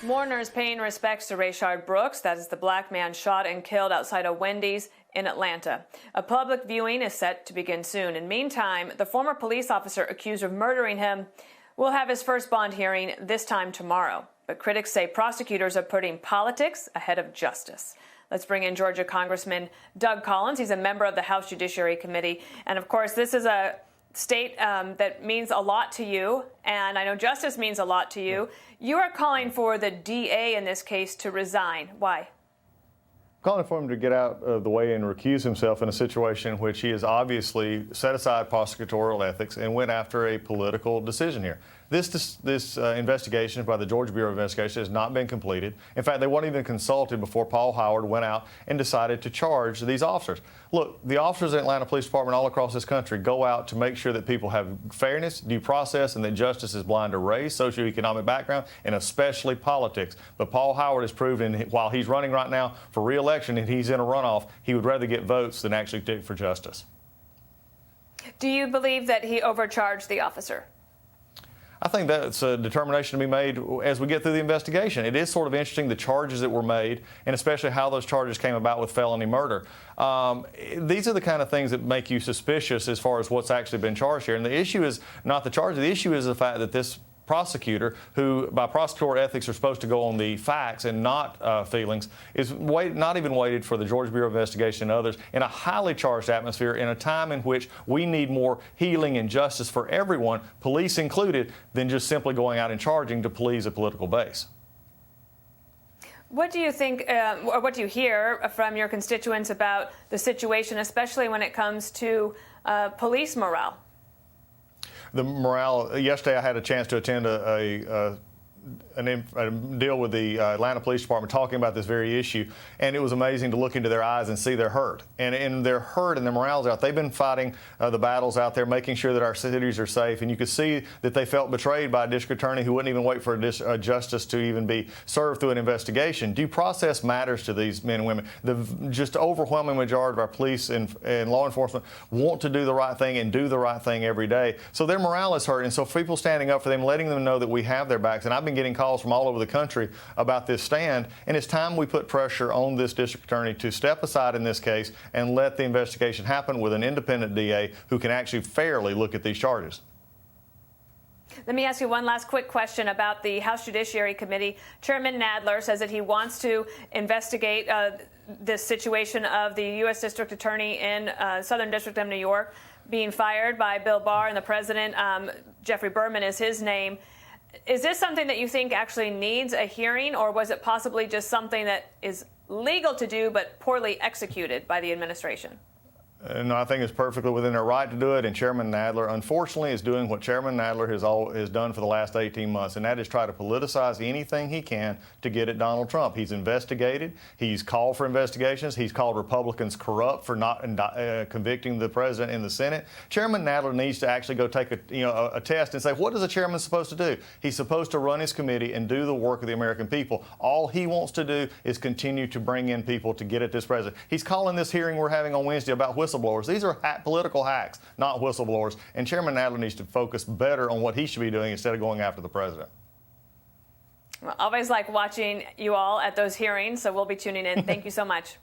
Mourners paying respects to Rayshard Brooks, that is the black man shot and killed outside a Wendy's in Atlanta. A public viewing is set to begin soon. In the meantime, the former police officer accused of murdering him will have his first bond hearing this time tomorrow. But critics say prosecutors are putting politics ahead of justice. Let's bring in Georgia Congressman Doug Collins. He's a member of the House Judiciary Committee. And of course, this is a state that means a lot to you, and I know justice means a lot to you. You are calling for the DA in this case to resign. Why? Calling for him to get out of the way and recuse himself in a situation in which he has obviously set aside prosecutorial ethics and went after a political decision here. This investigation by the Georgia Bureau of Investigation has not been completed. In fact, they weren't even consulted before Paul Howard went out and decided to charge these officers. Look, the officers at Atlanta Police Department all across this country go out to make sure that people have fairness, due process, and that justice is blind to race, socioeconomic background, and especially politics. But Paul Howard has proven, while he's running right now for re-election and he's in a runoff, he would rather get votes than actually dig for justice. Do you believe that he overcharged the officer? I think that's a determination to be made as we get through the investigation. It is sort of interesting, the charges that were made, and especially how those charges came about with felony murder. These are the kind of things that make you suspicious as far as what's actually been charged here. And the issue is not the charge. The issue is the fact that this prosecutor, who by prosecutorial ethics are supposed to go on the facts and not feelings, is not even waited for the Georgia Bureau of Investigation and others in a highly charged atmosphere in a time in which we need more healing and justice for everyone, police included, than just simply going out and charging to please a political base. What do you think, or what do you hear from your constituents about the situation, especially when it comes to police morale? The morale, yesterday I had a chance to attend a deal with the Atlanta Police Department talking about this very issue, and it was amazing to look into their eyes and see their hurt. And their hurt and their morale's out. They've been fighting the battles out there, making sure that our cities are safe, and you could see that they felt betrayed by a district attorney who wouldn't even wait for a justice to even be served through an investigation. Due process matters to these men and women. The just overwhelming majority of our police and law enforcement want to do the right thing and do the right thing every day. So their morale is hurt, and so people standing up for them, letting them know that we have their backs. And I've been getting calls from all over the country about this stand, and it's time we put pressure on this district attorney to step aside in this case and let the investigation happen with an independent DA who can actually fairly look at these charges. Let me ask you one last quick question about the House Judiciary Committee. Chairman Nadler says that he wants to investigate this situation of the U.S. District Attorney in Southern District of New York being fired by Bill Barr and the president. Jeffrey Berman is his name. Is this something that you think actually needs a hearing, or was it possibly just something that is legal to do but poorly executed by the administration? No, I think it's perfectly within their right to do it, and Chairman Nadler, unfortunately, is doing what Chairman Nadler has done for the last 18 months, and that is try to politicize anything he can to get at Donald Trump. He's investigated. He's called for investigations. He's called Republicans corrupt for not convicting the president in the Senate. Chairman Nadler needs to actually go take a test and say, what is a chairman supposed to do? He's supposed to run his committee and do the work of the American people. All he wants to do is continue to bring in people to get at this president. He's calling this hearing we're having on Wednesday about whistleblowers. These are political hacks, not whistleblowers. And Chairman Nadler needs to focus better on what he should be doing instead of going after the president. Well, always like watching you all at those hearings, so we'll be tuning in. Thank you so much.